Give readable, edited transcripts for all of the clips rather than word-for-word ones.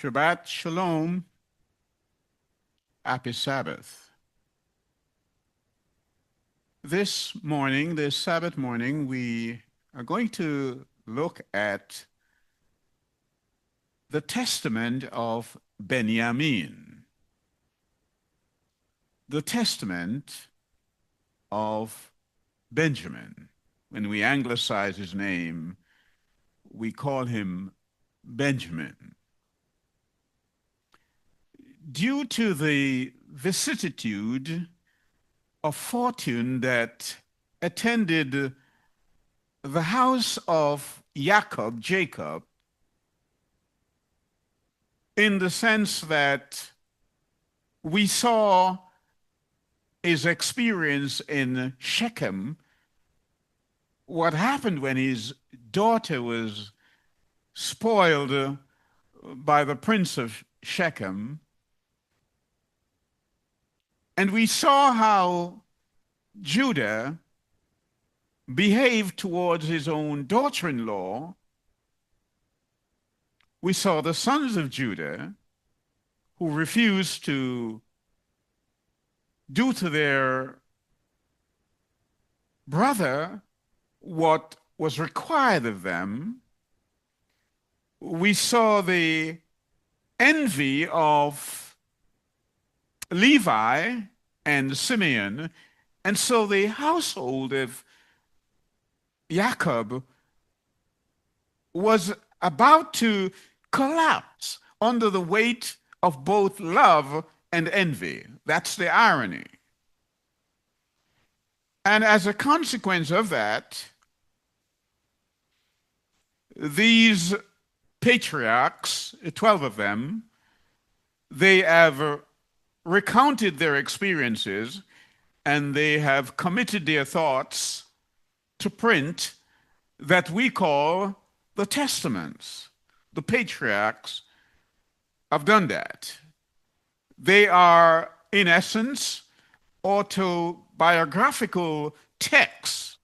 Shabbat Shalom, happy Sabbath. This morning, this Sabbath morning, we are going to look at the testament of Binyamin. The testament of Benjamin. When we anglicize his name, we call him Benjamin. Due to the vicissitude of fortune that attended the house of Jacob, in the sense that we saw his experience in Shechem, what happened when his daughter was spoiled by the prince of Shechem, and we saw how Judah behaved towards his own daughter-in-law. We saw the sons of Judah who refused to do to their brother what was required of them. We saw the envy of Levi and Simeon, and so the household of Jacob was about to collapse under the weight of both love and envy. That's the irony. And as a consequence of that, these patriarchs, 12 of them, they have recounted their experiences, and they have committed their thoughts to print that we call the Testaments. The patriarchs have done that. They are, in essence, autobiographical texts,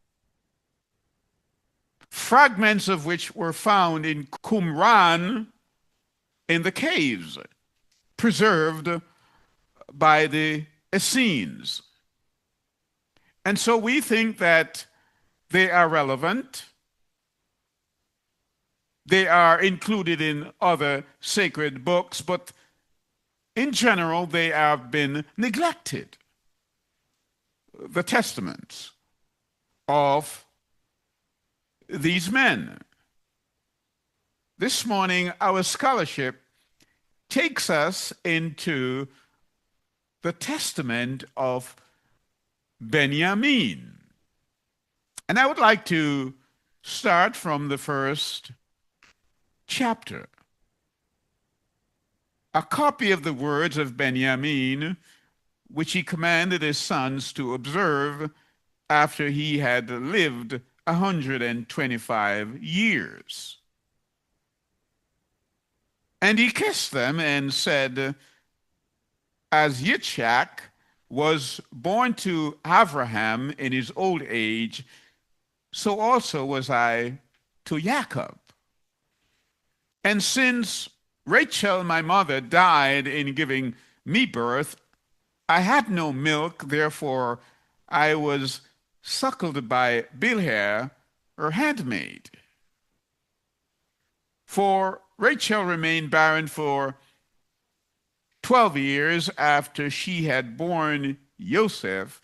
fragments of which were found in Qumran in the caves, preserved by the Essenes. And so we think that they are relevant. They are included in other sacred books, but in general, they have been neglected. The testaments of these men. This morning, our scholarship takes us into the testament of Binyamin. And I would like to start from the first chapter. A copy of the words of Binyamin, which he commanded his sons to observe after he had lived 125 years. And he kissed them and said, as Yitzchak was born to Abraham in his old age, so also was I to Jacob. And since Rachel, my mother, died in giving me birth, I had no milk, therefore I was suckled by Bilhah, her handmaid. For Rachel remained barren for 12 years after she had borne Joseph,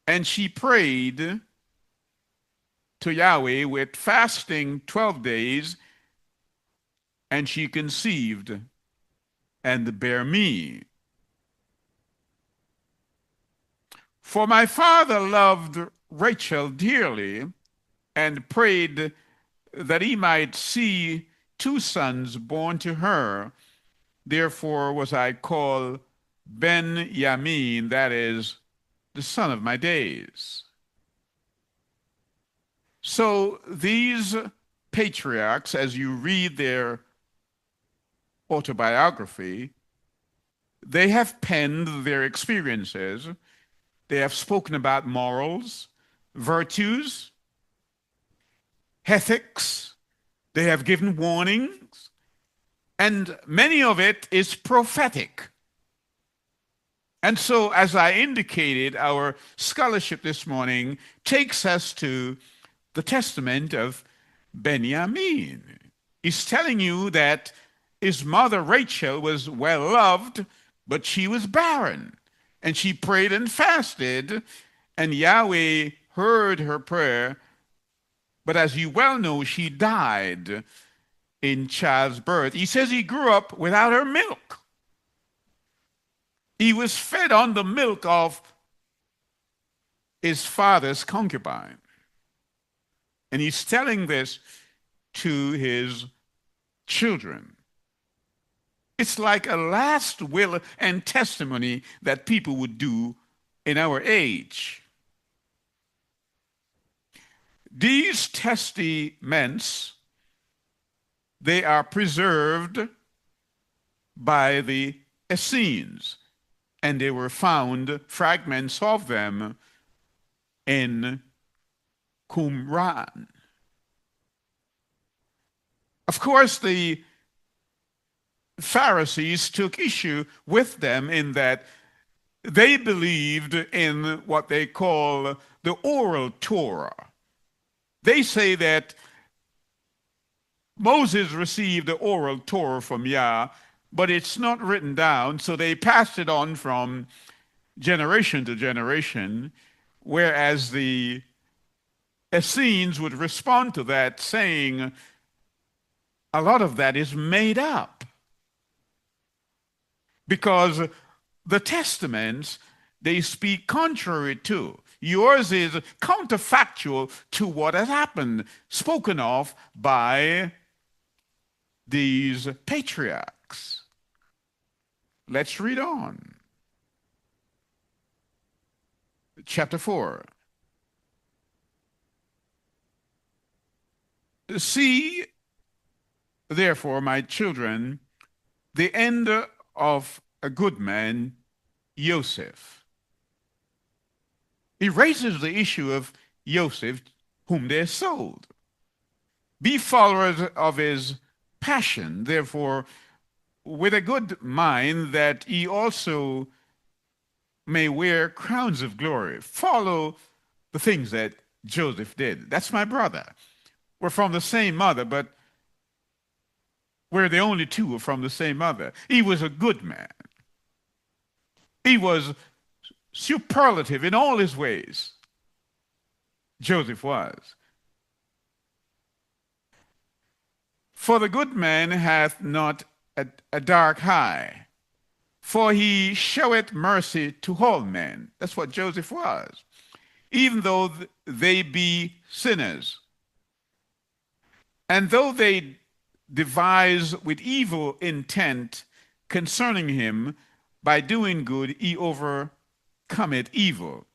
and she prayed to Yahweh with fasting 12 days, and she conceived and bare me. For my father loved Rachel dearly and prayed that he might see 2 sons born to her. Therefore was I called Binyamin, that is, the son of my days. So these patriarchs, as you read their autobiography, they have penned their experiences. They have spoken about morals, virtues, ethics. They have given warnings. and many of it is prophetic. And so, as I indicated, our scholarship this morning takes us to the testament of Benjamin. He's telling you that his mother Rachel was well loved, but she was barren. And she prayed and fasted, and Yahweh heard her prayer. But as you well know, she died in childbirth. He says he grew up without her milk. He was fed on the milk of his father's concubine. And he's telling this to his children. It's like a last will and testimony that people would do in our age. These testaments, they are preserved by the Essenes, and they were found, fragments of them, in Qumran. Of course, the Pharisees took issue with them in that they believed in what they call the oral Torah. They say that Moses received the oral Torah from Yah, but it's not written down, so they passed it on from generation to generation, whereas the Essenes would respond to that saying, a lot of that is made up. Because the testaments, they speak contrary to. Yours is counterfactual to what has happened, spoken of by these patriarchs. Let's read on. Chapter 4. See, therefore, my children, the end of a good man, Joseph. He raises the issue of Joseph, whom they sold. Be followers of his passion, therefore, with a good mind, that ye also may wear crowns of glory. Follow the things that Joseph did. That's my brother. We're from the same mother, but we're the only two who are from the same mother. He was a good man. He was superlative in all his ways. Joseph was. For the good man hath not a dark eye, for he showeth mercy to all men. That's what Joseph was. Even though they be sinners. And though they devise with evil intent concerning him, by doing good he overcometh evil,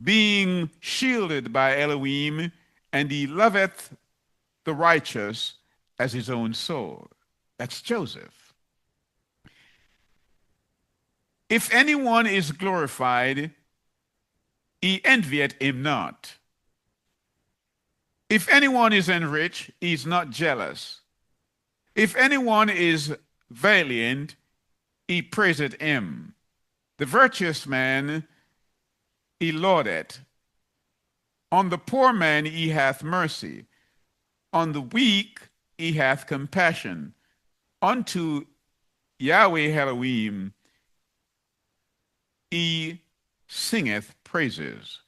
being shielded by Elohim, and he loveth the righteous as his own soul. That's Joseph. If anyone is glorified, he envieth him not. If anyone is enriched, he is not jealous. If anyone is valiant, he praiseth him. The virtuous man he laudeth. On the poor man he hath mercy. On the weak he hath compassion. Unto Yahweh Elohim he singeth praises.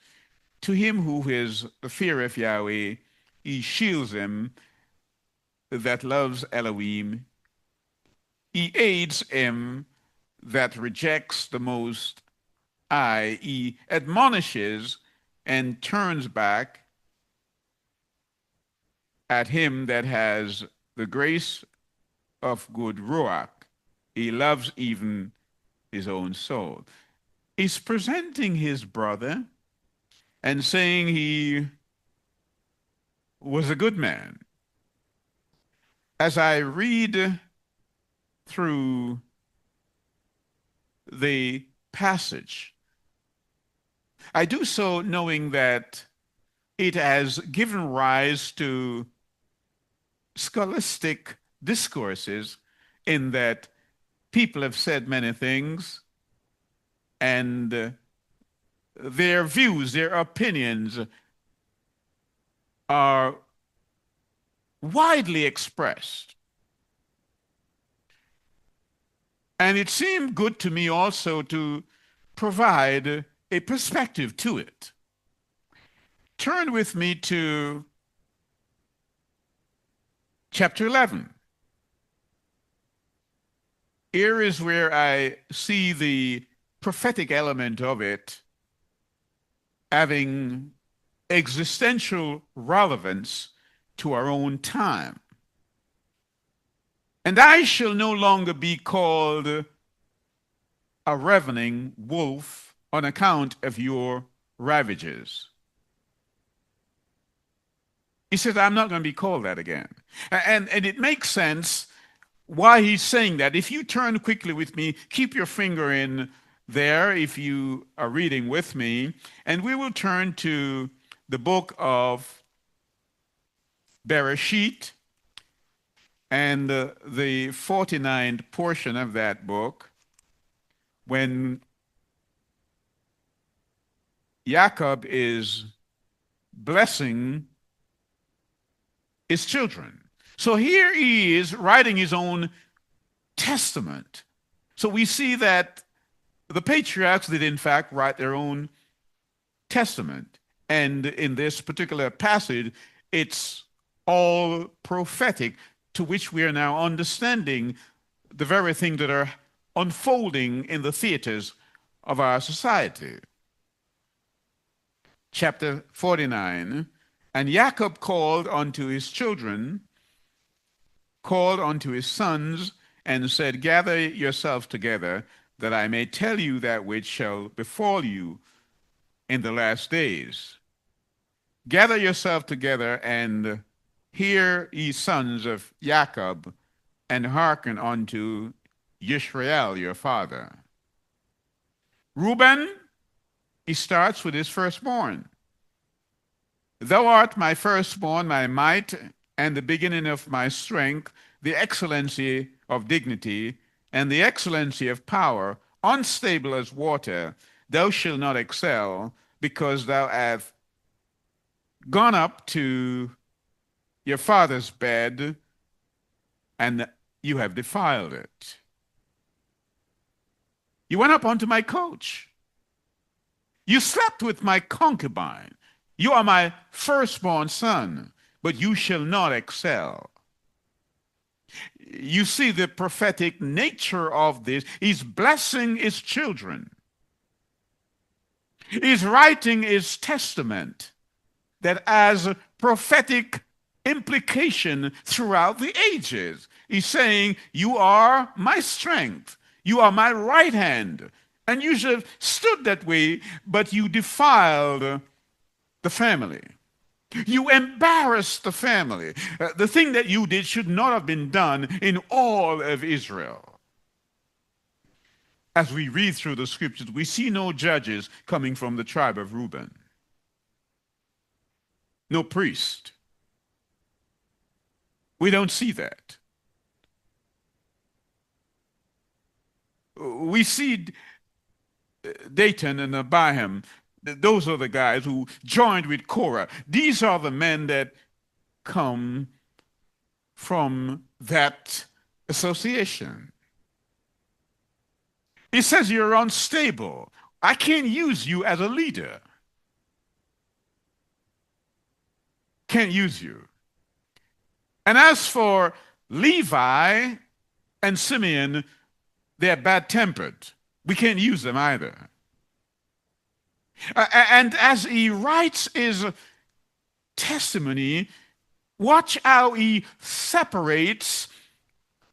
To him who is the fear of Yahweh, he shields him that loves Elohim. He aids him that rejects the Most High. He admonishes and turns back at him that has the grace of good Ruach. He loves even his own soul. He's presenting his brother and saying he was a good man. As I read through the passage, I do so knowing that it has given rise to scholastic discourses in that people have said many things, and their views, their opinions are widely expressed. And it seemed good to me also to provide a perspective to it. Turn with me to chapter 11. Here is where I see the prophetic element of it having existential relevance to our own time. And I shall no longer be called a ravening wolf on account of your ravages. He says, I'm not going to be called that again. And it makes sense why he's saying that. If you turn quickly with me, keep your finger in there if you are reading with me, and we will turn to the book of Bereshith and the 49th portion of that book, when Jacob is blessing his children. So here he is writing his own testament. So we see that the patriarchs did in fact write their own testament. And in this particular passage, it's all prophetic, to which we are now understanding the very things that are unfolding in the theaters of our society. Chapter 49, and Jacob called unto his children, called unto his sons, and said, gather yourselves together, that I may tell you that which shall befall you in the last days. Gather yourself together, and hear, ye sons of Jacob, and hearken unto Yisrael your father. Reuben, he starts with his firstborn. Thou art my firstborn, my might, and the beginning of my strength, the excellency of dignity, and the excellency of power, unstable as water. Thou shalt not excel, because thou hast gone up to your father's bed, and you have defiled it. You went up unto my couch. You slept with my concubine. You are my firstborn son, but you shall not excel. You see the prophetic nature of this. He's blessing his children. He's writing his testament that has prophetic implication throughout the ages. He's saying, you are my strength. You are my right hand. And you should have stood that way, but you defiled the family. You embarrassed the family. The thing that you did should not have been done in all of Israel. As we read through the scriptures, we see no judges coming from the tribe of Reuben. No priest. We don't see that. We see Dathan and Abiram. Those are the guys who joined with Korah. These are the men that come from that association. He says you're unstable. I can't use you as a leader. Can't use you. And as for Levi and Simeon, they're bad-tempered. We can't use them either. And as he writes his testimony, watch how he separates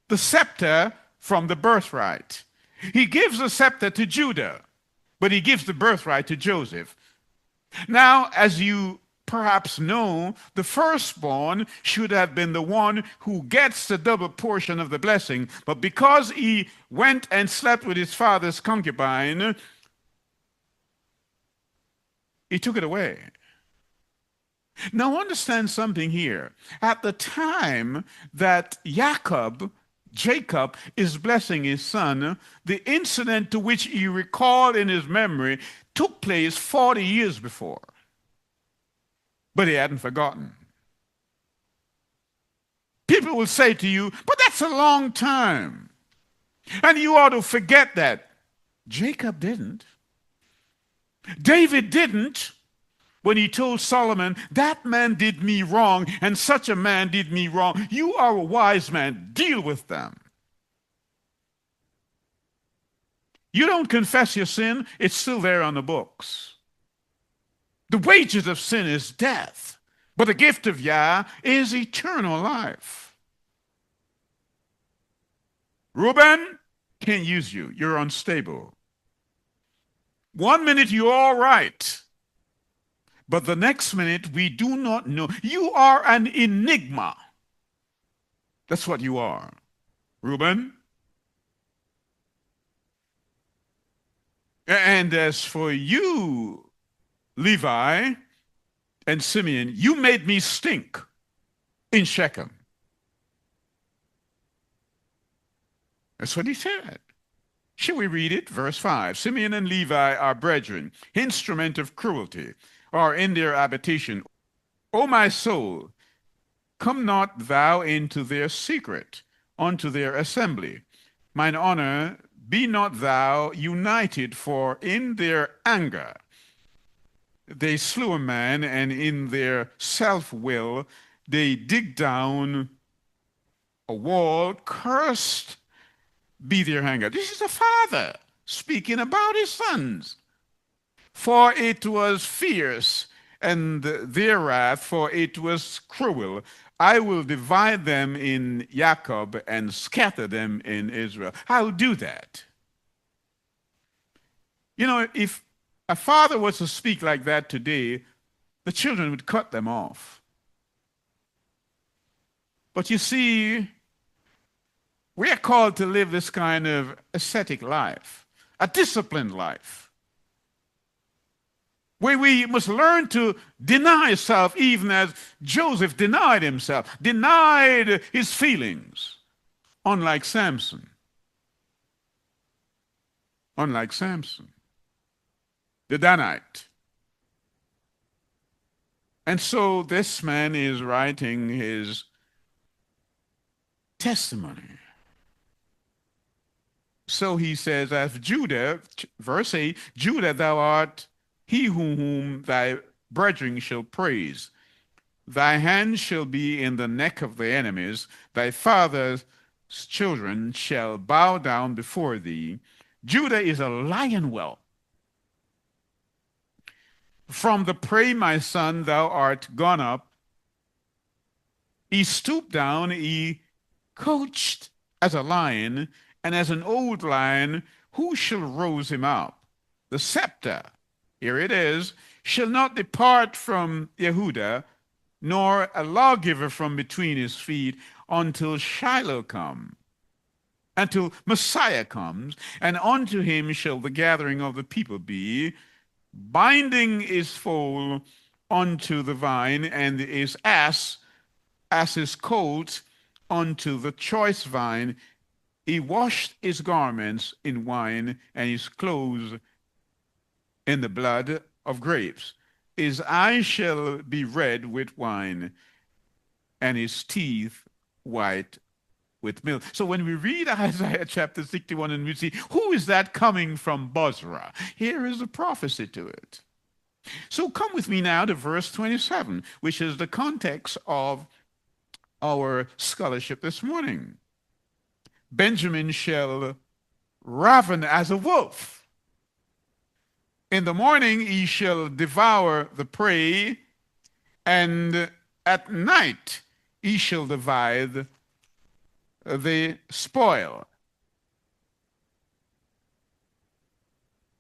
the scepter from the birthright. He gives the scepter to Judah, but he gives the birthright to Joseph. Now, as you perhaps know, the firstborn should have been the one who gets the double portion of the blessing, but because he went and slept with his father's concubine, he took it away. Now understand something here. At the time that Jacob Jacob is blessing his son. The incident to which he recalled in his memory took place 40 years before, but he hadn't forgotten. People will say to you, but that's a long time. And you ought to forget that. Jacob didn't. David didn't when he told Solomon, that man did me wrong, and such a man did me wrong. You are a wise man. Deal with them. You don't confess your sin, it's still there on the books. The wages of sin is death, but the gift of Yah is eternal life. Reuben, can't use you. You're unstable. 1 minute you're all right, but the next minute we do not know. You are an enigma. That's what you are. Reuben. And as for you, Levi and Simeon, you made me stink in Shechem. That's what he said. Shall we read it? Verse 5. Simeon and Levi are brethren, instrument of cruelty, are in their habitation. O my soul, come not thou into their secret, unto their assembly. Mine honor, be not thou united, for in their anger they slew a man, and in their self-will they dig down a wall. Cursed be their anger. This is a father speaking about his sons. For it was fierce, and their wrath, for it was cruel. I will divide them in Jacob and scatter them in Israel. I'll do that. You know, if a father was to speak like that today, the children would cut them off. But you see, we are called to live this kind of ascetic life, a disciplined life, where we must learn to deny self, even as Joseph denied himself, denied his feelings, unlike Samson. Unlike Samson, the Danite. And so this man is writing his testimony. So he says, as Judah, verse 8, Judah, thou art he whom thy brethren shall praise. Thy hand shall be in the neck of the enemies. Thy father's children shall bow down before thee. Judah is a lion whelp. From the prey, my son, thou art gone up. He stooped down, he couched as a lion, and as an old lion, who shall rouse him up? The scepter, here it is, shall not depart from Yehuda, nor a lawgiver from between his feet, until Shiloh come, until Messiah comes, and unto him shall the gathering of the people be, binding his foal unto the vine, and his ass as his colt unto the choice vine. He washed his garments in wine, and his clothes in the blood of grapes. His eyes shall be red with wine, and his teeth white with milk. So when we read Isaiah chapter 61 and we see, who is that coming from Bozrah? Here is a prophecy to it. So come with me now to verse 27, which is the context of our scholarship this morning. Benjamin shall raven as a wolf. In the morning he shall devour the prey, and at night he shall divide the spoil.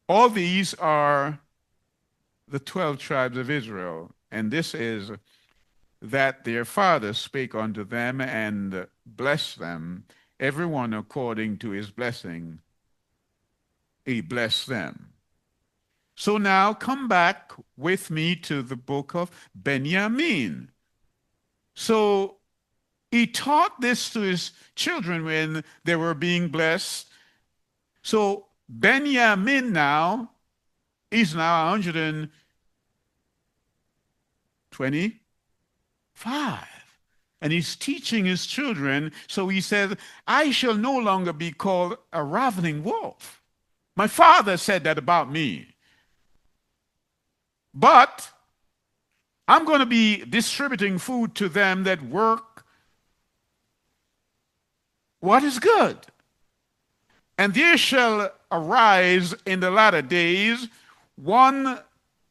All these are the 12 tribes of Israel, and this is that their father spake unto them and blessed them, every one according to his blessing, he blessed them. So now come back with me to the book of Binyamin. So He taught this to his children when they were being blessed. So Benjamin now is now 125. And he's teaching his children. So he said, I shall no longer be called a ravening wolf. My father said that about me. But I'm going to be distributing food to them that work what is good. And there shall arise in the latter days one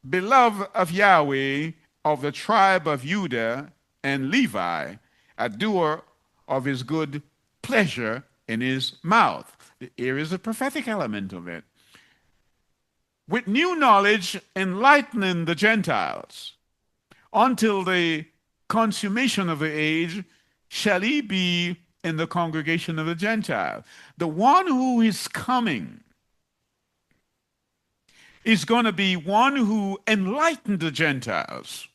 beloved of Yahweh of the tribe of Judah and Levi, a doer of his good pleasure in his mouth. Here is a prophetic element of it. With new knowledge, enlightening the Gentiles until the consummation of the age, shall he be in the congregation of the Gentiles. The one who is coming is going to be one who enlightened the Gentiles.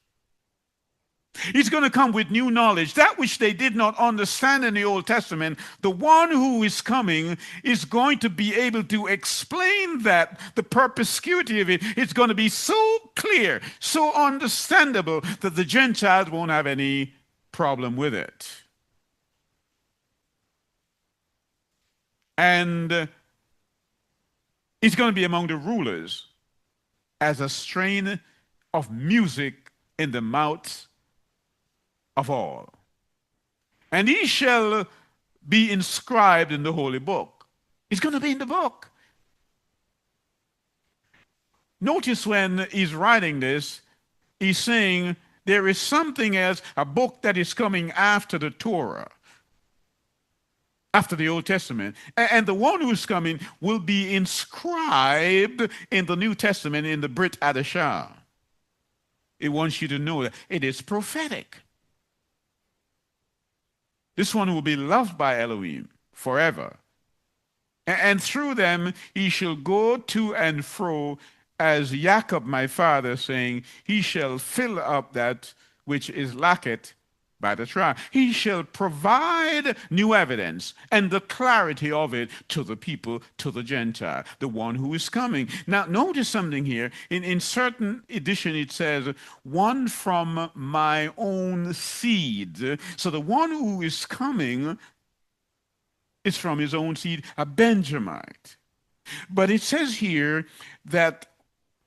He's going to come with new knowledge, that which they did not understand in the Old Testament. The one who is coming is going to be able to explain that, the perspicuity of it. It's going to be so clear, so understandable that the Gentiles won't have any problem with it. And he's going to be among the rulers as a strain of music in the mouth of all. And he shall be inscribed in the holy book. He's going to be in the book. Notice when he's writing this, he's saying there is something as a book that is coming after the Torah, after the Old Testament. And the one who's coming will be inscribed in the New Testament in the Brit Hadashah. It wants you to know that it is prophetic. This one will be loved by Elohim forever. And through them he shall go to and fro, as Jacob my father, saying, he shall fill up that which is lacketh by the tribe. He shall provide new evidence and the clarity of it to the people, to the Gentile, the one who is coming. Now, notice something here. In certain edition, it says, one from my own seed. So the one who is coming is from his own seed, a Benjamite. But it says here that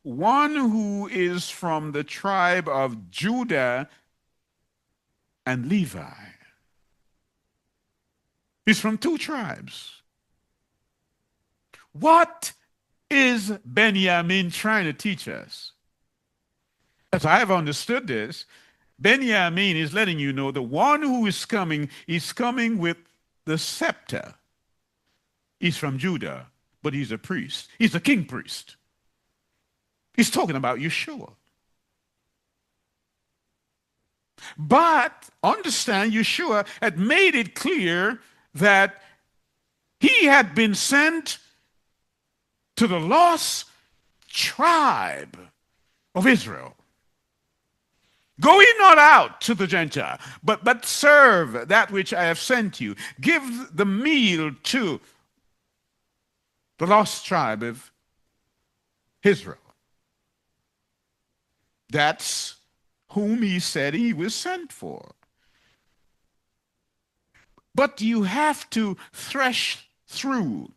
one who is from the tribe of Judah and Levi. He's from two tribes. What is Binyamin trying to teach us? As I have understood this, Binyamin is letting you know the one who is coming with the scepter. He's from Judah, but he's a priest. He's a king priest. He's talking about Yeshua. But understand, Yeshua had made it clear that he had been sent to the lost tribe of Israel. Go ye not out to the Gentile, but serve that which I have sent you. Give the meal to the lost tribe of Israel. That's whom he said he was sent for. But you have to thresh through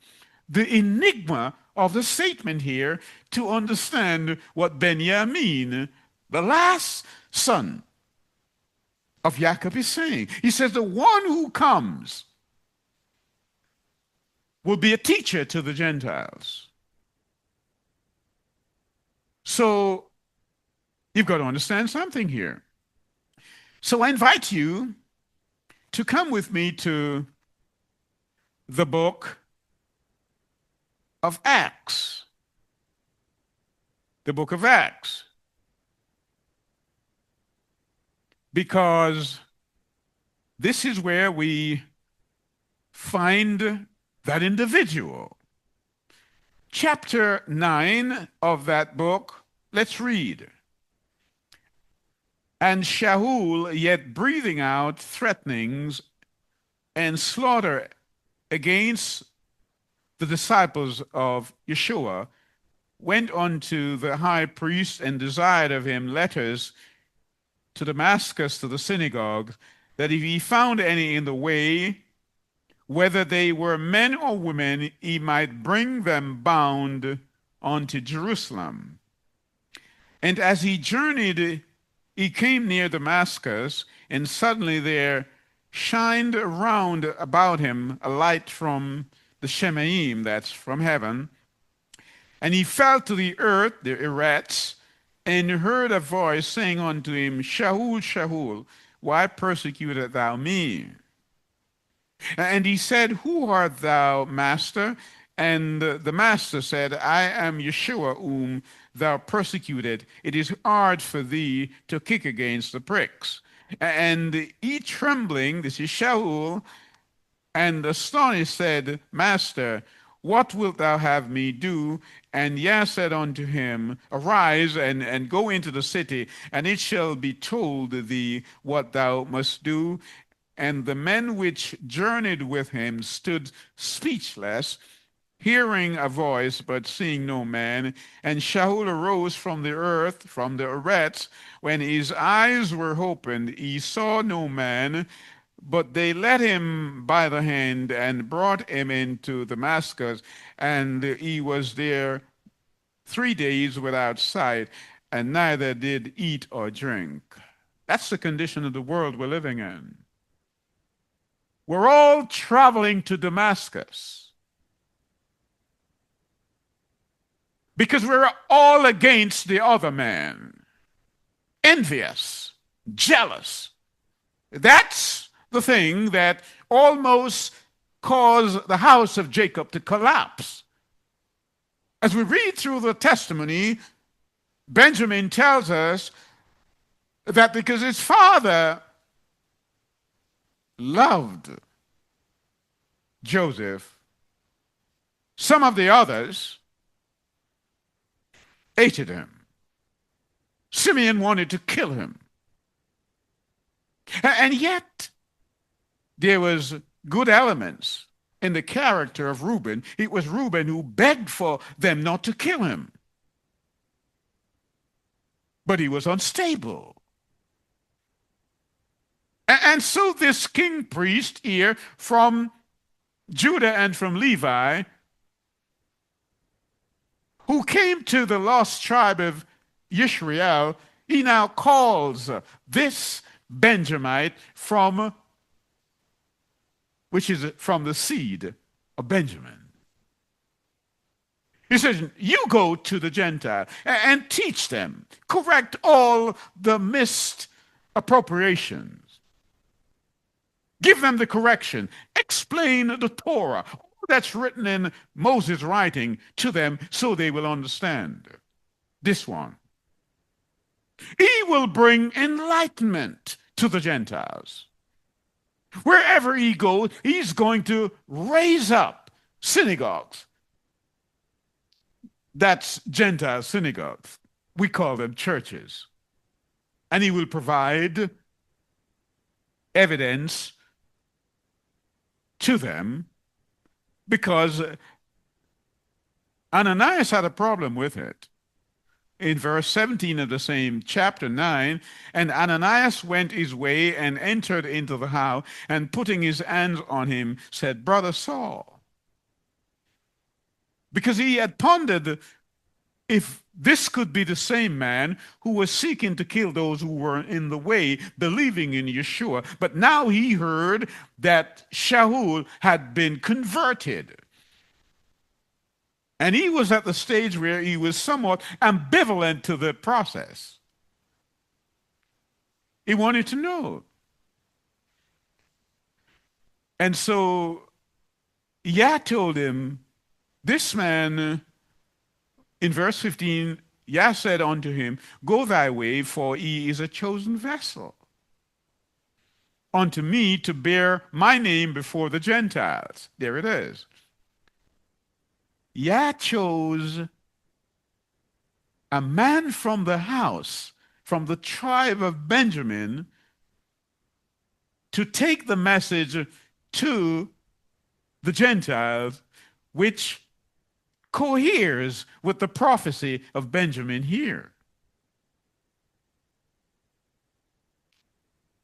the enigma of the statement here to understand what Binyamin, the last son of Jacob, is saying. He says the one who comes will be a teacher to the Gentiles. So you've got to understand something here. So I invite you to come with me to the book of Acts. The book of Acts. Because this is where we find that individual. Chapter 9 of that book, let's read. And Shaul, yet breathing out threatenings and slaughter against the disciples of Yeshua, went unto the high priest and desired of him letters to Damascus to the synagogue, that if he found any in the way, whether they were men or women, he might bring them bound unto Jerusalem. And as he journeyed, he came near Damascus, and suddenly there shined around about him a light from the Shemaim, that's from heaven. And he fell to the earth, the Eretz, and heard a voice saying unto him, Shaul, Shaul, why persecutest thou me? And he said, Who art thou, Master? And the Master said, I am Yeshua, whom thou persecuted. It is hard for thee to kick against the pricks. And he trembling, this is Shaul, and astonished said, Master, what wilt thou have me do? And Yah said unto him, Arise and go into the city, and it shall be told thee what thou must do. And the men which journeyed with him stood speechless, hearing a voice, but seeing no man. And Shaul arose from the earth, from the Eretz. When his eyes were opened, he saw no man, but they led him by the hand and brought him into Damascus. And he was there 3 days without sight, and neither did eat or drink. That's the condition of the world we're living in. We're all traveling to Damascus because we're all against the other man, envious, jealous. That's the thing that almost caused the house of Jacob to collapse. As we read through the testimony, Benjamin tells us that because his father loved Joseph, some of the others hated him. Simeon wanted to kill him. And yet, there was good elements in the character of Reuben. It was Reuben who begged for them not to kill him. But he was unstable. And so this king priest here from Judah and from Levi, who came to the lost tribe of Yisrael, he now calls this Benjamite which is from the seed of Benjamin. He says, you go to the Gentile and teach them, correct all the missed appropriations. Give them the correction. Explain the Torah, all that's written in Moses' writing to them so they will understand. This one. He will bring enlightenment to the Gentiles. Wherever he goes, he's going to raise up synagogues. That's Gentile synagogues. We call them churches. And he will provide evidence to them because Ananias had a problem with it. In verse 17 of the same chapter 9, and Ananias went his way and entered into the house, and putting his hands on him, said, Brother Saul. Because he had pondered if this could be the same man who was seeking to kill those who were in the way, believing in Yeshua. But now he heard that Shaul had been converted. And he was at the stage where he was somewhat ambivalent to the process. He wanted to know. And so Yah told him, this man, in verse 15, Yah said unto him, Go thy way, for he is a chosen vessel unto me to bear my name before the Gentiles. There it is. Yah chose a man from the house, from the tribe of Benjamin, to take the message to the Gentiles, which coheres with the prophecy of Benjamin here.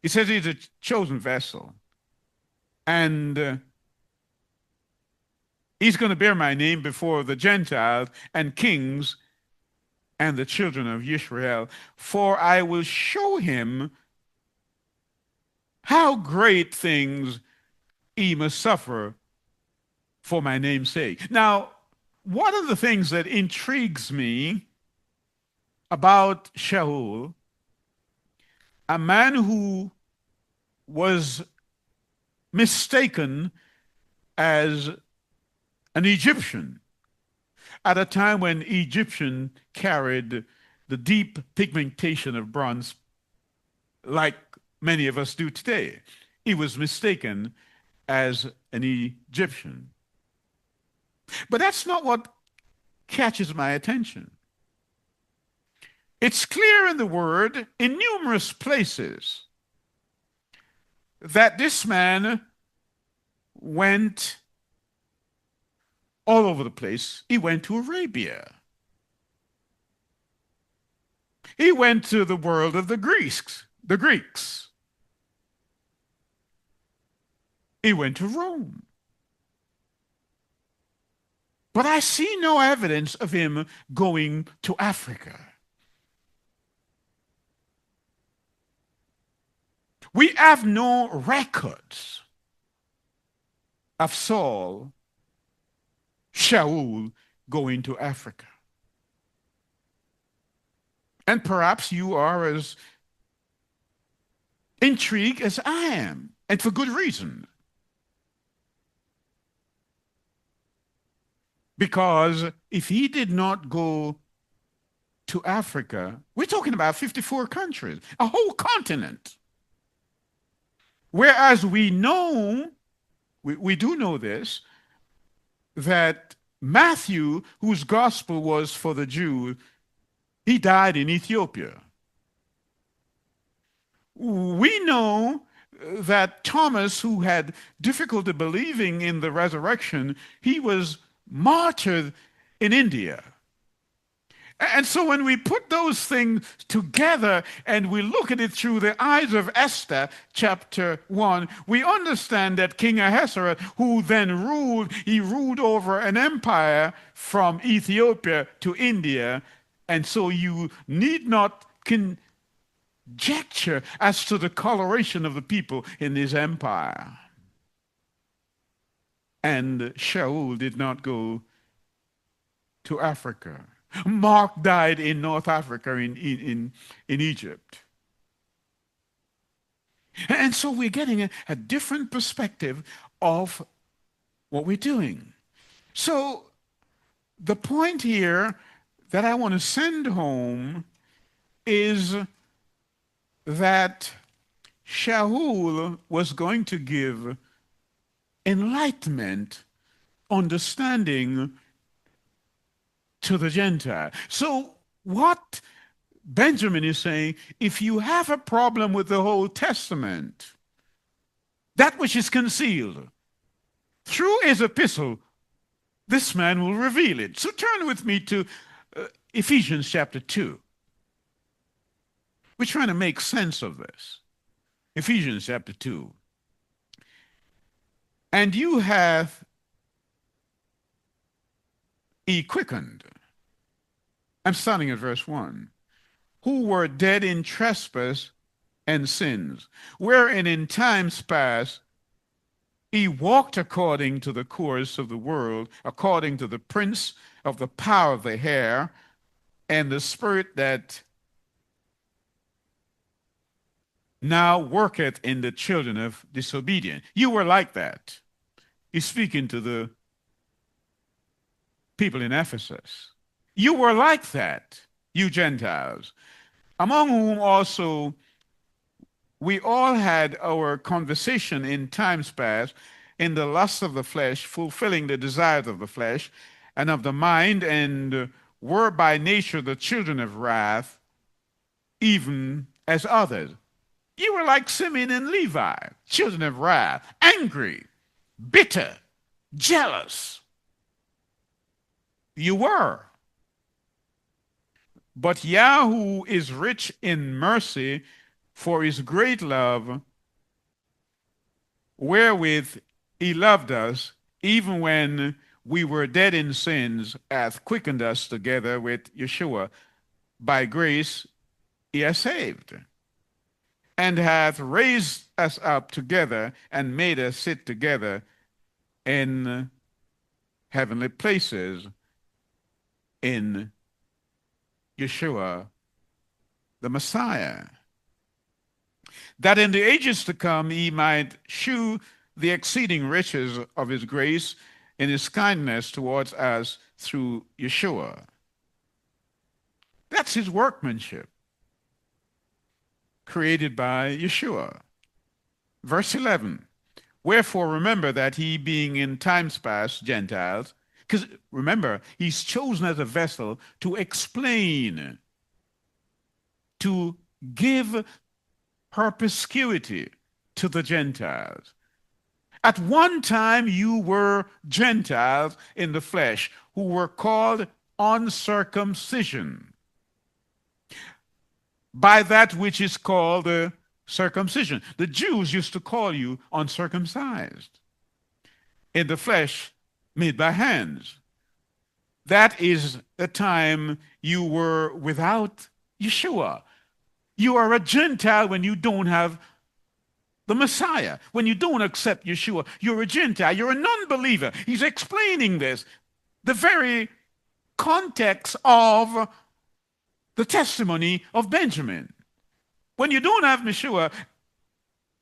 He says he's a chosen vessel, and he's going to bear my name before the Gentiles and kings and the children of Israel, for I will show him how great things he must suffer for my name's sake. Now, one of the things that intrigues me about Shaul, a man who was mistaken as an Egyptian at a time when Egyptian carried the deep pigmentation of bronze like many of us do today. He was mistaken as an Egyptian. But that's not what catches my attention. It's clear in the word in numerous places that this man went all over the place. He went to Arabia. He went to the world of the Greeks. He went to Rome. But I see no evidence of him going to Africa. We have no records of Shaul going to Africa. And perhaps you are as intrigued as I am, and for good reason. Because if he did not go to Africa, we're talking about 54 countries, a whole continent. Whereas we know, we do know this, that Matthew, whose gospel was for the Jew, he died in Ethiopia. We know that Thomas, who had difficulty believing in the resurrection, he was martyred in India. And so when we put those things together and we look at it through the eyes of Esther, chapter 1, we understand that King Ahasuerus, who then ruled, he ruled over an empire from Ethiopia to India. And so you need not conjecture as to the coloration of the people in his empire. And Shaul did not go to Africa. Mark died in North Africa, in Egypt. And so we're getting a different perspective of what we're doing. So the point here that I want to send home is that Shaul was going to give enlightenment, understanding to the Gentile. So what Benjamin is saying, if you have a problem with the Old Testament, that which is concealed, through his epistle, this man will reveal it. So turn with me to Ephesians chapter 2. We're trying to make sense of this. Ephesians chapter 2. And you have quickened. I'm starting at verse 1. Who were dead in trespass and sins, wherein in times past he walked according to the course of the world, according to the prince of the power of the air, and the spirit that now worketh in the children of disobedience. You were like that. He's speaking to the people in Ephesus. You were like that, you Gentiles, among whom also we all had our conversation in times past in the lust of the flesh, fulfilling the desires of the flesh and of the mind, and were by nature the children of wrath, even as others. You were like Simeon and Levi, children of wrath, angry, bitter, jealous. You were. But Yah, who is rich in mercy, for his great love, wherewith he loved us, even when we were dead in sins, hath quickened us together with Yeshua. By grace he has saved, and hath raised us up together and made us sit together in heavenly places in Yeshua, the Messiah, that in the ages to come he might shew the exceeding riches of his grace in his kindness towards us through Yeshua. That's his workmanship, created by Yeshua. Verse 11, wherefore remember that he being in times past Gentiles, because remember, he's chosen as a vessel to explain, to give perspicuity to the Gentiles. At one time you were Gentiles in the flesh, who were called uncircumcision, by that which is called circumcision. The Jews used to call you uncircumcised, in the flesh made by hands. That is the time you were without Yeshua. You are a Gentile when you don't have the Messiah. When you don't accept Yeshua, you're a Gentile. You're a non-believer. He's explaining this. The very context of the testimony of Benjamin. When you don't have Yeshua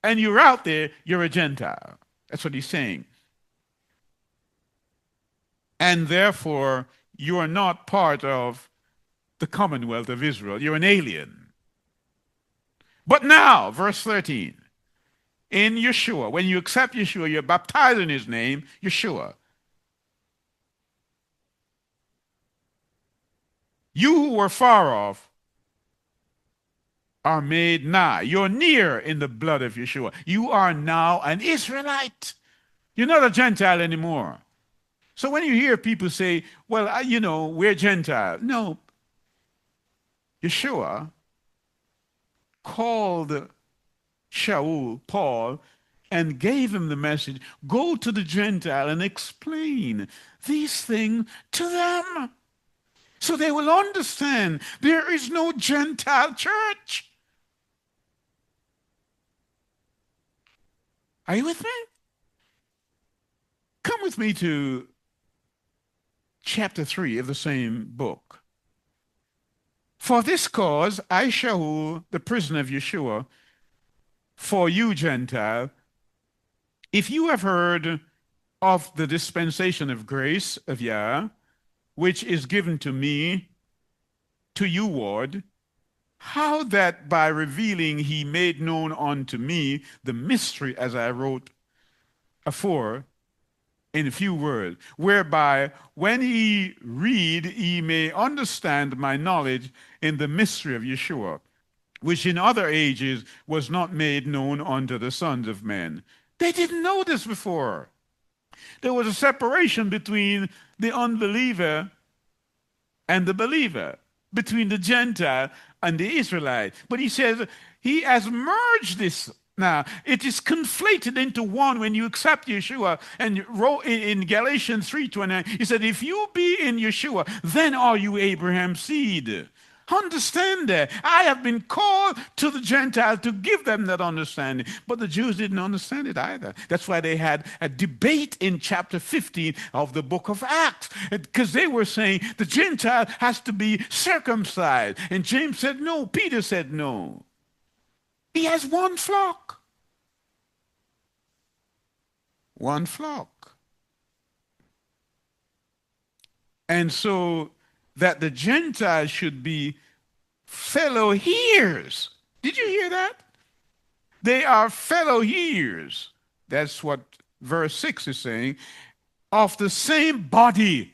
and you're out there, you're a Gentile. That's what he's saying. And therefore, you are not part of the commonwealth of Israel. You're an alien. But now, verse 13, in Yeshua, when you accept Yeshua, you're baptized in his name, Yeshua. You who were far off are made nigh. You're near in the blood of Yeshua. You are now an Israelite. You're not a Gentile anymore. So when you hear people say, well, we're Gentile. No. Yeshua called Shaul, Paul, and gave him the message, go to the Gentile and explain these things to them, so they will understand there is no Gentile church. Are you with me? Come with me to chapter 3 of the same book. For this cause, I, Shaul, the prisoner of Yeshua, for you, Gentile, if you have heard of the dispensation of grace of Yah, which is given to me, to you, ward, how that by revealing he made known unto me the mystery, as I wrote afore, in a few words, whereby when he read, he may understand my knowledge in the mystery of Yeshua, which in other ages was not made known unto the sons of men. They didn't know this before. There was a separation between the unbeliever and the believer, between the Gentile and the Israelite. But he says he has merged this now. It is conflated into one when you accept Yeshua. And in Galatians 3:29, he said, if you be in Yeshua, then are you Abraham's seed. Understand that. I have been called to the Gentile to give them that understanding. But the Jews didn't understand it either. That's why they had a debate in chapter 15 of the book of Acts. Because they were saying the Gentile has to be circumcised. And James said no. Peter said no. He has one flock. One flock. And so that the Gentiles should be fellow heirs. Did you hear that? They are fellow heirs. That's what verse 6 is saying. Of the same body.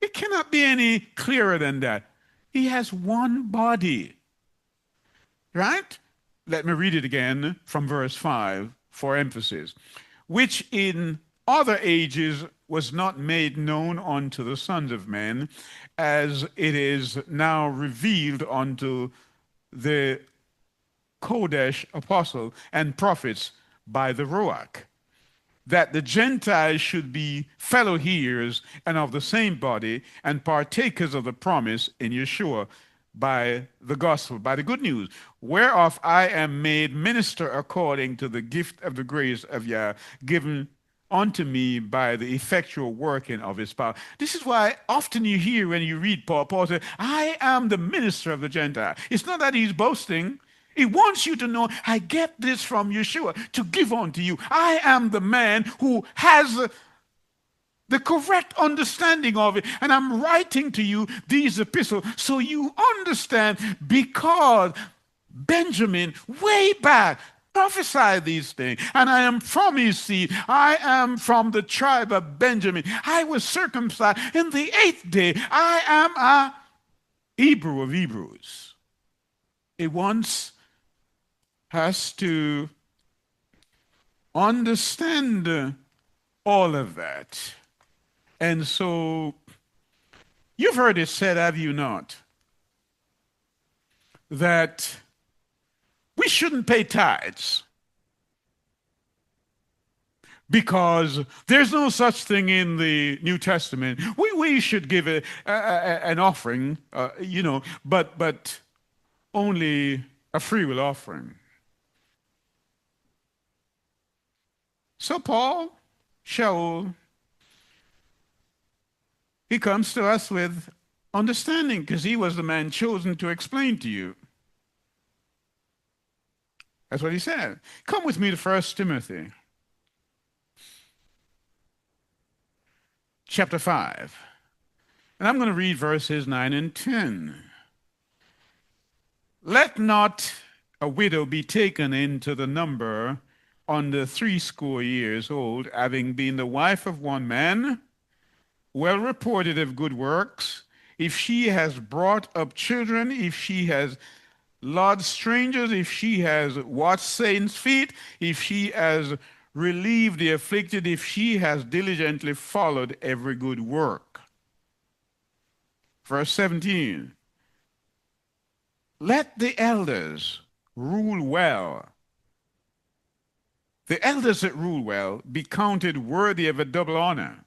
It cannot be any clearer than that. He has one body. Right? Let me read it again from verse 5 for emphasis. which in other ages was not made known unto the sons of men, as it is now revealed unto the Kodesh apostle and prophets by the Ruach, that the Gentiles should be fellow hearers and of the same body and partakers of the promise in Yeshua by the gospel, by the good news, whereof I am made minister according to the gift of the grace of Yah given unto me by the effectual working of his power. This is why often you hear when you read Paul say, I am the minister of the Gentile. It's not that he's boasting. He wants you to know, I get this from Yeshua to give unto you. I am the man who has the correct understanding of it. And I'm writing to you these epistles so you understand, because Benjamin, way back, prophesied these things. And I am from his seed. I am from the tribe of Benjamin. I was circumcised in the 8th day. I am a Hebrew of Hebrews. It wants us to understand all of that. And so, you've heard it said, have you not, that we shouldn't pay tithes because there's no such thing in the New Testament. We should give an offering, but only a free will offering. So Paul, Shaul, he comes to us with understanding because he was the man chosen to explain to you. That's what he said. Come with me to 1 Timothy chapter 5. And I'm going to read verses 9 and 10. Let not a widow be taken into the number under 60 years old, having been the wife of one man, well reported of good works, if she has brought up children, if she has lodged strangers, if she has washed saints' feet, if she has relieved the afflicted, if she has diligently followed every good work. Verse 17. Let the elders rule well. The elders that rule well be counted worthy of a double honor,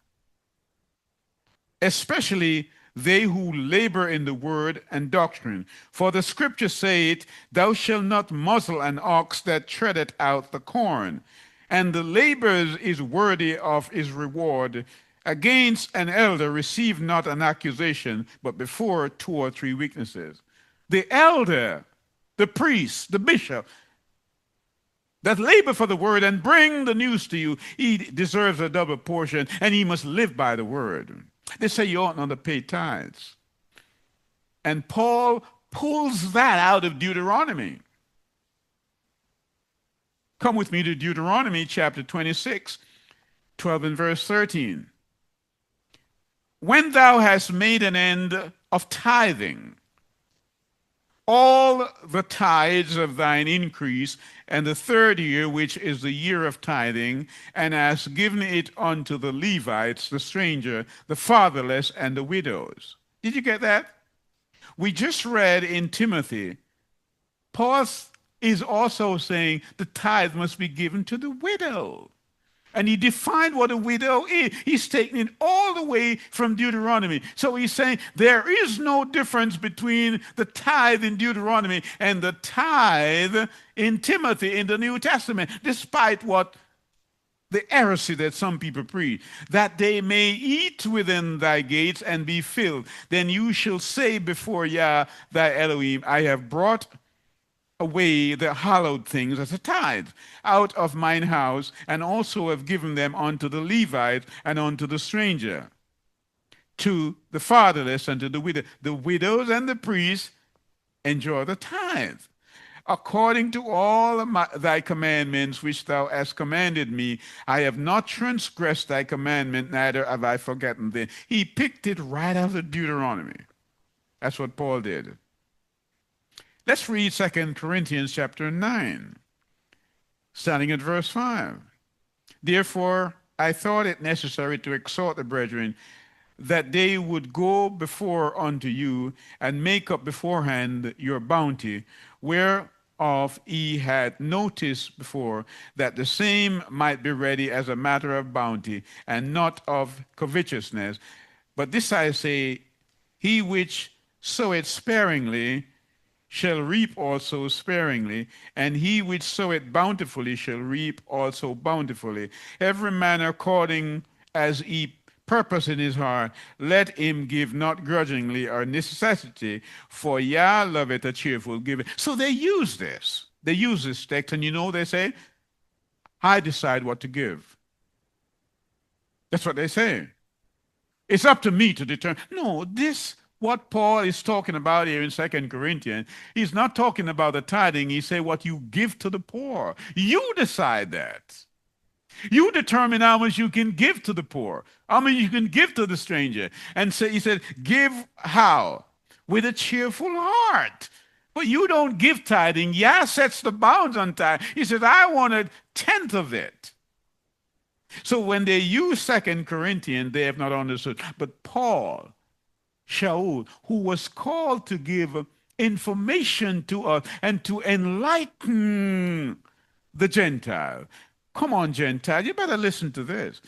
especially they who labor in the word and doctrine. For the scripture saith, Thou shalt not muzzle an ox that treadeth out the corn, and the laborer is worthy of his reward. Against an elder receive not an accusation, but before 2 or 3 witnesses. The elder, the priest, the bishop, that labor for the word and bring the news to you, he deserves a double portion, and he must live by the word. They say you ought not to pay tithes. And Paul pulls that out of Deuteronomy. Come with me to Deuteronomy chapter 26, 12 and verse 13. When thou hast made an end of tithing, all the tithes of thine increase, and the 3rd year, which is the year of tithing, and hast given it unto the Levites, the stranger, the fatherless, and the widows. Did you get that? We just read in Timothy, Paul is also saying the tithe must be given to the widow. And he defined what a widow is. He's taking it all the way from Deuteronomy. So he's saying there is no difference between the tithe in Deuteronomy and the tithe in Timothy in the New Testament, despite what the heresy that some people preach, that they may eat within thy gates and be filled. Then you shall say before Yah thy Elohim, I have brought away the hallowed things as a tithe out of mine house, and also have given them unto the Levite and unto the stranger, to the fatherless and to the widow. The widows and the priests enjoy the tithe. According to all thy commandments which thou hast commanded me, I have not transgressed thy commandment, neither have I forgotten them. He picked it right out of Deuteronomy. That's what Paul did. Let's read 2 Corinthians chapter 9, starting at verse 5. Therefore, I thought it necessary to exhort the brethren that they would go before unto you and make up beforehand your bounty, whereof ye had noticed before, that the same might be ready as a matter of bounty, and not of covetousness. But this I say, he which soweth sparingly shall reap also sparingly, and he which soweth bountifully shall reap also bountifully. Every man according as he purpose in his heart, let him give not grudgingly or necessity, for Yah loveth a cheerful giver. So they use this. They use this text, and they say, I decide what to give. That's what they say. It's up to me to determine. No, what Paul is talking about here in 2 Corinthians, he's not talking about the tithing. He said what you give to the poor. You decide that. You determine how much you can give to the poor, how much you can give to the stranger. And so he said, give how? With a cheerful heart. But you don't give tithing. Yah sets the bounds on tithing. He says, I want a tenth of it. So when they use 2 Corinthians, they have not understood. But Paul, Shaul, who was called to give information to us and to enlighten the Gentile. Come on, Gentile, you better listen to this.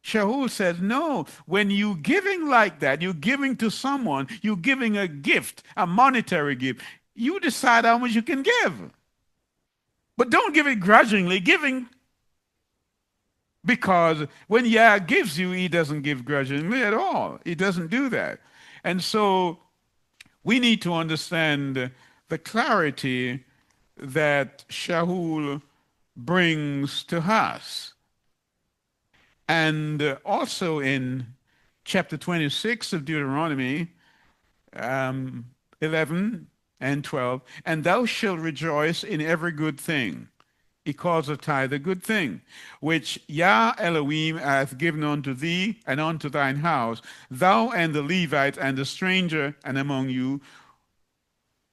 Shaul says, no, when you're giving like that, you're giving to someone, you're giving a gift, a monetary gift. You decide how much you can give. But don't give it grudgingly. Giving because when Yah gives you, he doesn't give grudgingly at all. He doesn't do that. And so we need to understand the clarity that Shaul brings to us. And also in chapter 26 of Deuteronomy 11 and 12, and thou shalt rejoice in every good thing. He calls a tithe a good thing, which Yah Elohim hath given unto thee and unto thine house, thou and the Levite and the stranger and among you,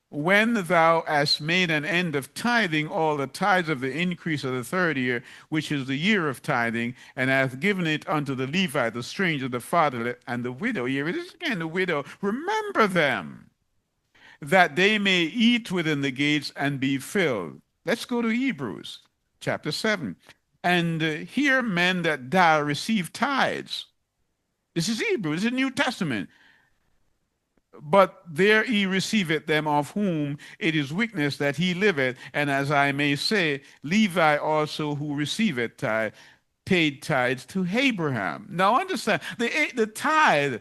when thou hast made an end of tithing all the tithes of the increase of the third year, which is the year of tithing, and hath given it unto the Levite, the stranger, the fatherless, and the widow. Here it is again, the widow. Remember them, that they may eat within the gates and be filled. Let's go to Hebrews chapter 7. And here men that die receive tithes. This is Hebrews, this is the New Testament. But there he receiveth them, of whom it is witness that he liveth, and as I may say, Levi also, who receiveth tithe, paid tithes to Abraham. Now understand, the tithe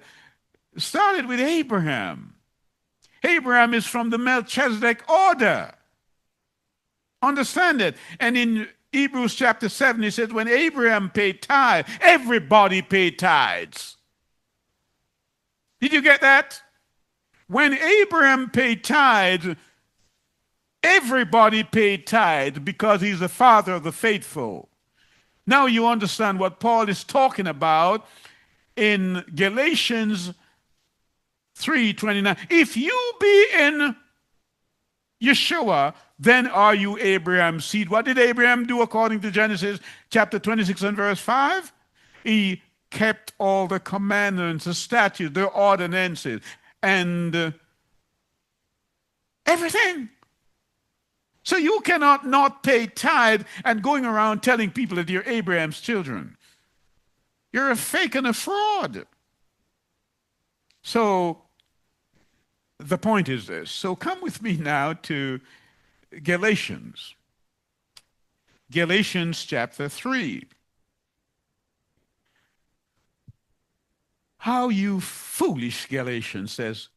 started with Abraham. Abraham is from the Melchizedek order. Understand it. And in Hebrews chapter 7, it says, when Abraham paid tithe, everybody paid tithes. Did you get that? When Abraham paid tithes, everybody paid tithes because he's the father of the faithful. Now you understand what Paul is talking about in Galatians 3:29. If you be in Yeshua, then are you Abraham's seed. What did Abraham do according to Genesis chapter 26 and verse 5? He kept all the commandments, the statutes, the ordinances, and everything. So you cannot not pay tithe and going around telling people that you're Abraham's children. You're a fake and a fraud. So the point is this. So come with me now to Galatians. Galatians chapter 3. How you foolish Galatians, says.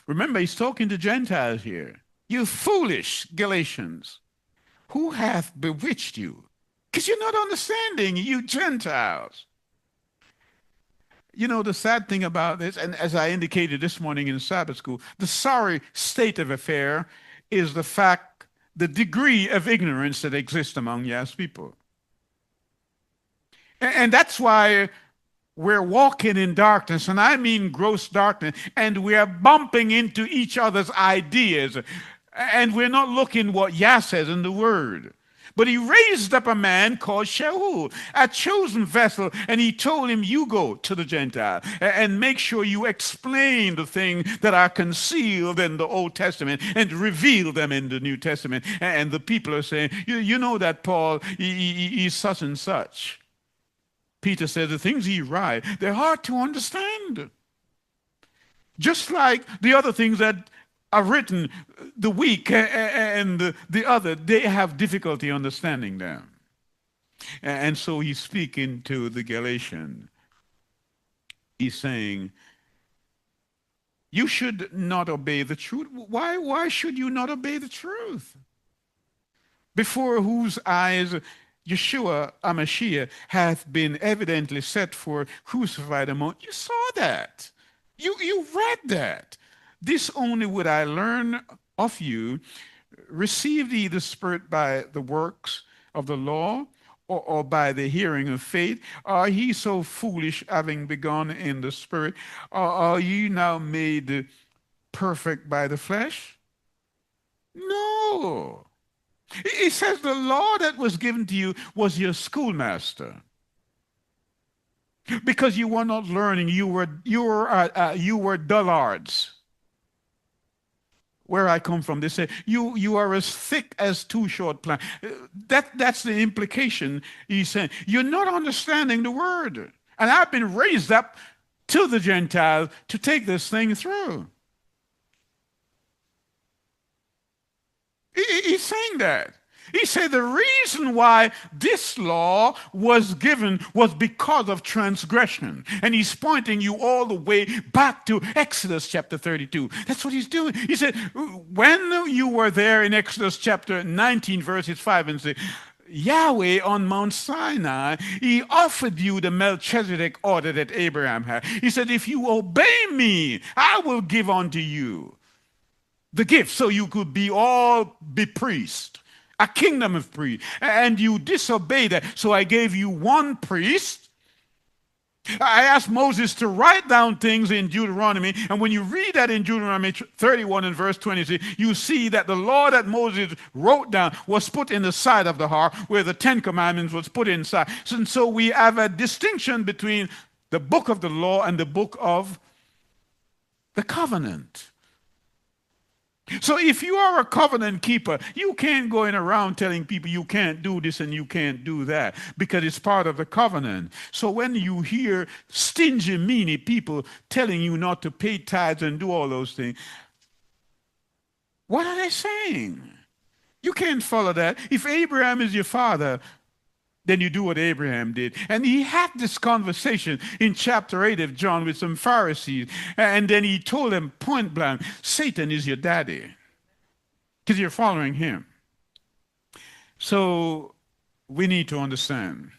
Remember, he's talking to Gentiles here. You foolish Galatians, who hath bewitched you? Because you're not understanding, you Gentiles. You know, the sad thing about this, and as I indicated this morning in Sabbath school, the sorry state of affair is the degree of ignorance that exists among Yah's people. And that's why we're walking in darkness, and I mean gross darkness, and we are bumping into each other's ideas, and we're not looking what Yah says in the Word. But he raised up a man called Shaul, a chosen vessel, and he told him, you go to the Gentile and make sure you explain the things that are concealed in the Old Testament and reveal them in the New Testament. And the people are saying, you know that Paul, he's such and such. Peter said the things he writes, they're hard to understand. Just like the other things that are written, the weak and the other, they have difficulty understanding them. And so he's speaking to the Galatian. He's saying, you should not obey the truth. Why should you not obey the truth? Before whose eyes Yeshua HaMashiach hath been evidently set for crucified among you. Saw that. You read that. This only would I learn of you. Received ye the Spirit by the works of the law, or by the hearing of faith? Are ye so foolish, having begun in the Spirit? Or are ye now made perfect by the flesh? No. It says the law that was given to you was your schoolmaster. Because you were not learning, you were dullards. Where I come from, they say you are as thick as two short planks. That's the implication. He's saying you're not understanding the word, and I've been raised up to the Gentiles to take this thing through. He's saying that. He said the reason why this law was given was because of transgression. And he's pointing you all the way back to Exodus chapter 32. That's what he's doing. He said, when you were there in Exodus chapter 19, verses 5 and 6, Yahweh on Mount Sinai, he offered you the Melchizedek order that Abraham had. He said, if you obey me, I will give unto you the gift so you could be priests, a kingdom of priests. And you disobeyed that. So I gave you one priest. I asked Moses to write down things in Deuteronomy. And when you read that in Deuteronomy 31 and verse 26, you see that the law that Moses wrote down was put in the side of the heart, where the Ten Commandments was put inside. So we have a distinction between the book of the law and the book of the covenant. So if you are a covenant keeper, you can't go in around telling people you can't do this and you can't do that, because it's part of the covenant. So when you hear stingy, meany people telling you not to pay tithes and do all those things, what are they saying? You can't follow that. If Abraham is your father, then you do what Abraham did. And he had this conversation in chapter 8 of John with some Pharisees. And then he told them point blank, Satan is your daddy, because you're following him. So we need to understand.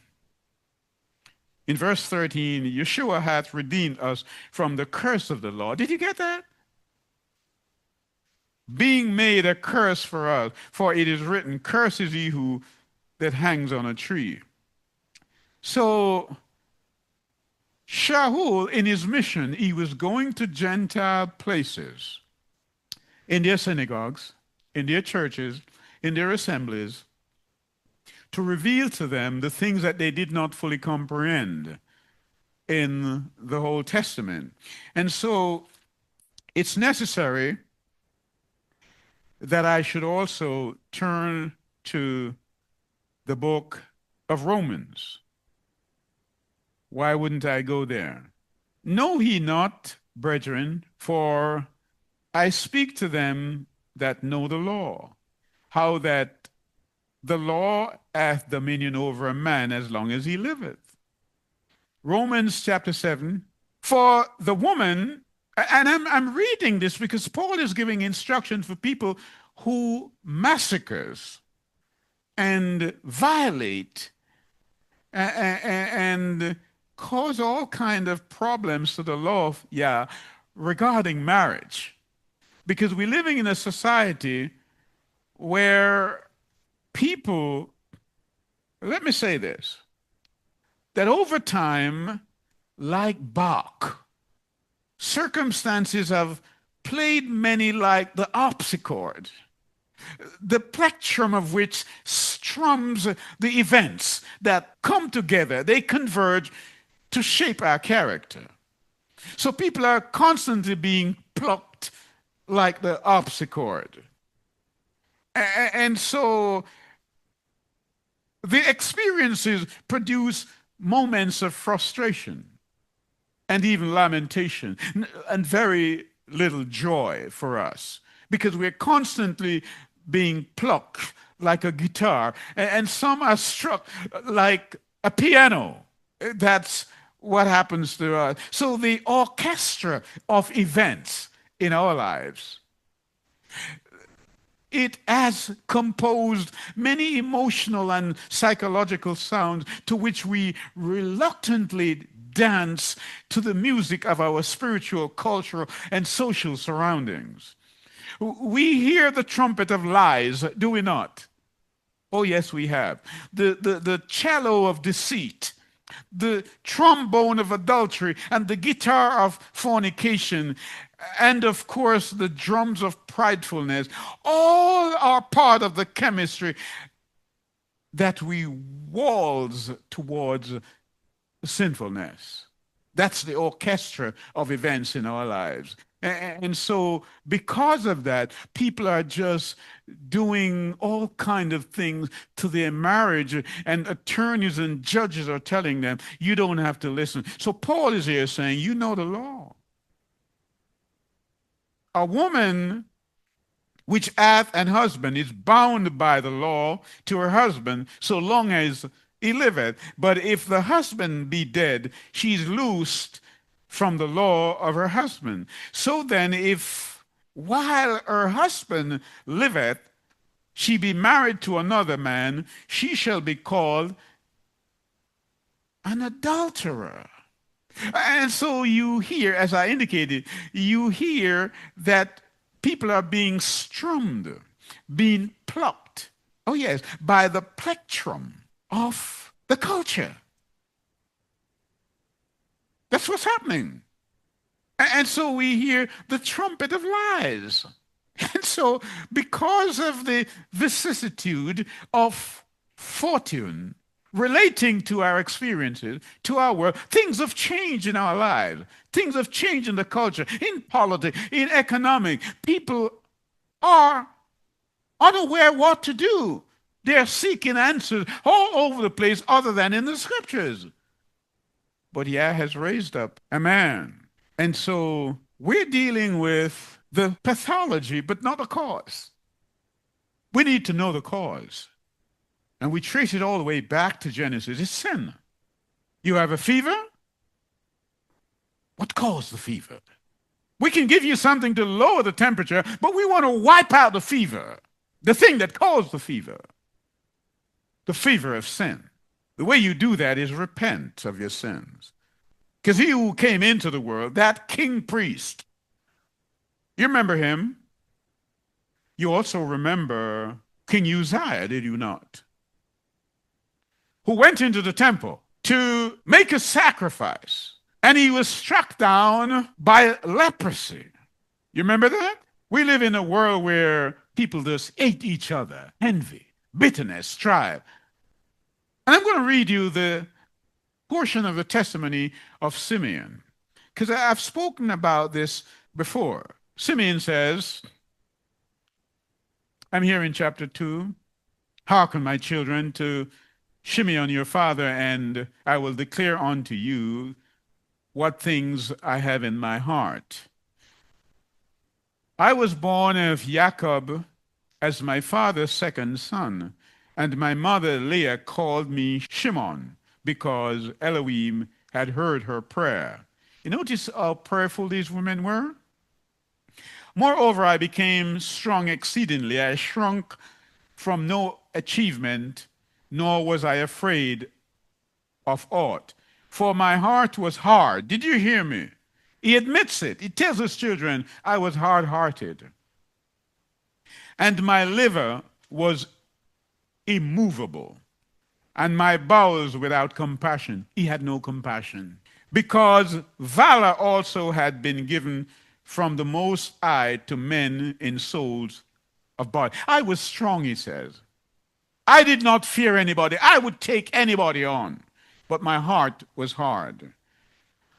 In verse 13, Yeshua hath redeemed us from the curse of the law. Did you get that? Being made a curse for us, for it is written, cursed is he who that hangs on a tree. So Shaul, in his mission, he was going to Gentile places, in their synagogues, in their churches, in their assemblies, to reveal to them the things that they did not fully comprehend in the Old Testament. And so it's necessary that I should also turn to the book of Romans. Why wouldn't I go there? Know ye not, brethren, for I speak to them that know the law, how that the law hath dominion over a man as long as he liveth. Romans chapter 7, for the woman, and I'm reading this because Paul is giving instruction for people who massacres and violate and cause all kind of problems to the law of Yah regarding marriage. Because we're living in a society where people, let me say this, that over time, like Bach, circumstances have played many like the harpsichord. the plectrum of which strums the events that come together. They converge to shape our character. So people are constantly being plucked like the harpsichord. And so the experiences produce moments of frustration and even lamentation and very little joy for us because we're constantly being plucked like a guitar, and some are struck like a piano. That's what happens to us. So the orchestra of events in our lives, it has composed many emotional and psychological sounds to which we reluctantly dance to the music of our spiritual, cultural, and social surroundings. We hear the trumpet of lies, do we not? Oh, yes, we have. The cello of deceit, the trombone of adultery, and the guitar of fornication, and of course the drums of pridefulness, all are part of the chemistry that we waltz towards sinfulness. That's the orchestra of events in our lives. And so because of that, people are just doing all kind of things to their marriage, and attorneys and judges are telling them, you don't have to listen. So Paul is here saying, you know the law. A woman which hath an husband is bound by the law to her husband so long as he liveth. But if the husband be dead, she is loosed from the law of her husband. So then, if while her husband liveth, she be married to another man, she shall be called an adulterer. And so you hear, as I indicated, you hear that people are being strummed, being plucked, oh yes, by the plectrum of the culture. That's what's happening. And so we hear the trumpet of lies. And so, because of the vicissitude of fortune relating to our experiences, to our world, things have changed in our lives. Things have changed in the culture, in politics, in economic. People are unaware what to do. They're seeking answers all over the place other than in the scriptures. But Yah has raised up a man. And so we're dealing with the pathology, but not the cause. We need to know the cause. And we trace it all the way back to Genesis. It's sin. You have a fever? What caused the fever? We can give you something to lower the temperature, but we want to wipe out the fever, the thing that caused the fever of sin. The way you do that is repent of your sins. Because he who came into the world, that king priest, you remember him? You also remember King Uzziah, did you not? Who went into the temple to make a sacrifice, and he was struck down by leprosy. You remember that? We live in a world where people just hate each other, envy, bitterness, strife. And I'm going to read you the portion of the testimony of Simeon, because I've spoken about this before. Simeon says, I'm here in chapter 2. Hearken, my children, to Shimeon your father, and I will declare unto you what things I have in my heart. I was born of Jacob as my father's second son, and my mother Leah called me Shimon, because Elohim had heard her prayer. You notice how prayerful these women were? Moreover, I became strong exceedingly. I shrunk from no achievement, nor was I afraid of aught. For my heart was hard. Did you hear me? He admits it. He tells his children, I was hard-hearted. And my liver was immovable, and my bowels without compassion. He had no compassion. Because valor also had been given from the Most High to men in souls of body. I was strong, he says. I did not fear anybody. I would take anybody on. But my heart was hard.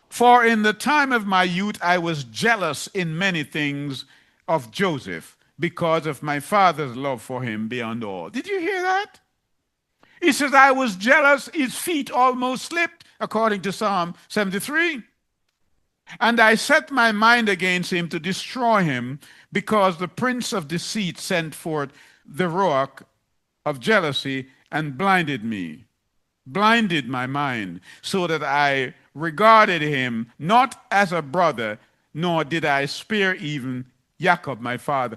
For in the time of my youth I was jealous in many things of Joseph because of my father's love for him beyond all. Did you hear that? He says, I was jealous. His feet almost slipped, according to Psalm 73. And I set my mind against him to destroy him, because the prince of deceit sent forth the ruach of jealousy and blinded me, blinded my mind, so that I regarded him not as a brother, nor did I spare even Jacob, my father.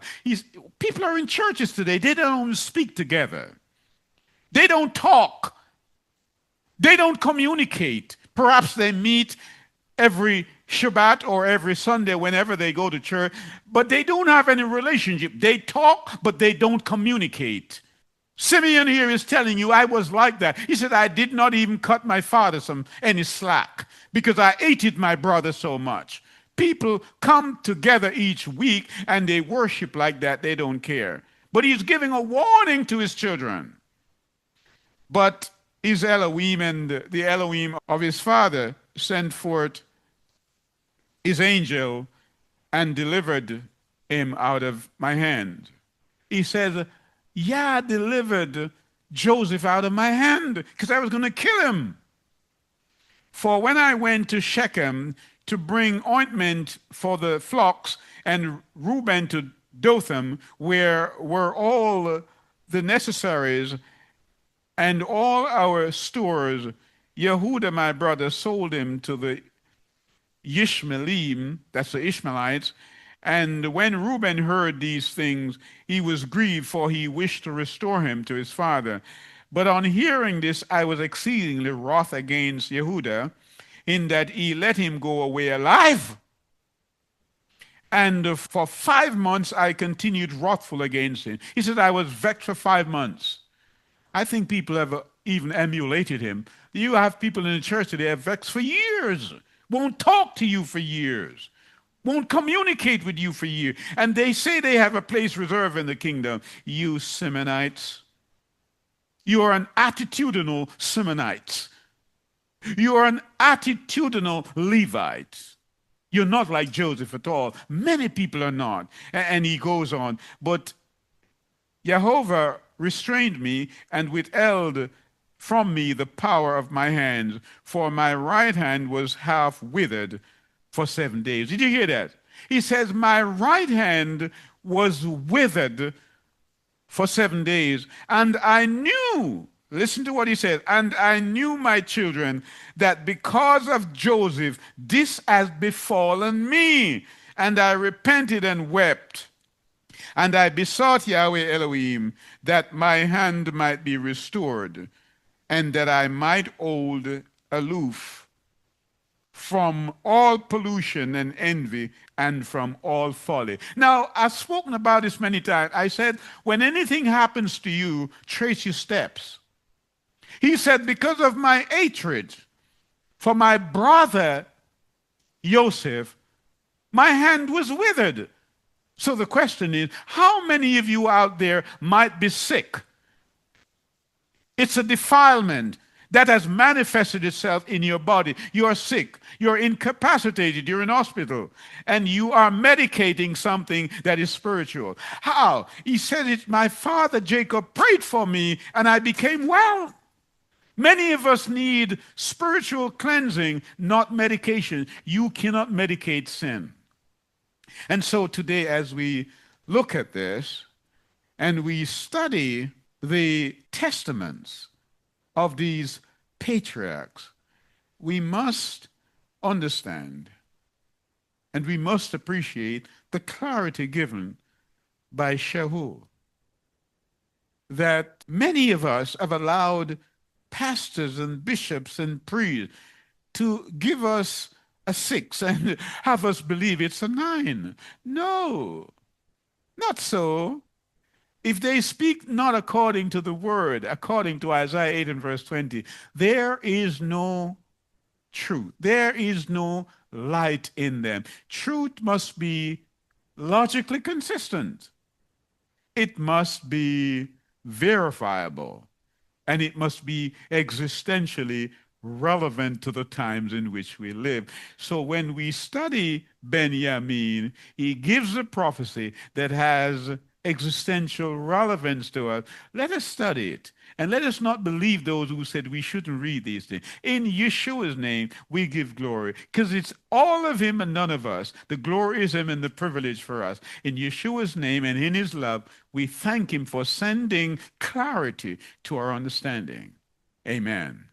People are in churches today, they don't speak together. They don't talk. They don't communicate. Perhaps they meet every Shabbat or every Sunday whenever they go to church, but they don't have any relationship. They talk, but they don't communicate. Simeon here is telling you, I was like that. He said, I did not even cut my father any slack because I hated my brother so much. People come together each week and they worship like that. They don't care. But he's giving a warning to his children. But his Elohim and the Elohim of his father sent forth his angel and delivered him out of my hand. He says, Yah delivered Joseph out of my hand because I was going to kill him. For when I went to Shechem to bring ointment for the flocks, and Reuben to Dothan, where were all the necessaries and all our stores, Yehuda my brother sold him to the Ishmaelim, that's the Ishmaelites. And when Reuben heard these things, he was grieved, for he wished to restore him to his father. But on hearing this, I was exceedingly wroth against Yehuda, in that he let him go away alive. And for 5 months I continued wrathful against him. He said, I was vexed for 5 months. I think people have even emulated him. You have people in the church today have vexed for years, won't talk to you for years, won't communicate with you for years. And they say they have a place reserved in the kingdom. You Simonites, you are an attitudinal Simonites. You are an attitudinal Levite. You're not like Joseph at all. Many people are not. And he goes on, but Jehovah restrained me and withheld from me the power of my hands, for my right hand was half withered for 7 days. Did you hear that? He says, my right hand was withered for 7 days, and I knew, listen to what he said, and I knew, my children, that because of Joseph, this has befallen me. And I repented and wept. And I besought Yahweh Elohim that my hand might be restored, and that I might hold aloof from all pollution and envy and from all folly. Now, I've spoken about this many times. I said, when anything happens to you, trace your steps. He said, because of my hatred for my brother Joseph, my hand was withered. So the question is, how many of you out there might be sick? It's a defilement that has manifested itself in your body. You are sick, you're incapacitated, you're in hospital, and you are medicating something that is spiritual. How? He said it, my father Jacob prayed for me and I became well. Many of us need spiritual cleansing, not medication. You cannot medicate sin. And so today, as we look at this and we study the testaments of these patriarchs, we must understand and we must appreciate the clarity given by Shaul, that many of us have allowed pastors and bishops and priests to give us a 6 and have us believe it's a 9. No, not so. If they speak not according to the word, according to Isaiah 8 and verse 20, there is no truth. There is no light in them. Truth must be logically consistent. it must be verifiable, and it must be existentially relevant to the times in which we live. So when we study Benjamin, he gives a prophecy that has existential relevance to us. Let us study it. And let us not believe those who said we shouldn't read these things. In Yeshua's name, we give glory because it's all of him and none of us. The glory is him and the privilege for us. In Yeshua's name and in his love, we thank him for sending clarity to our understanding. Amen.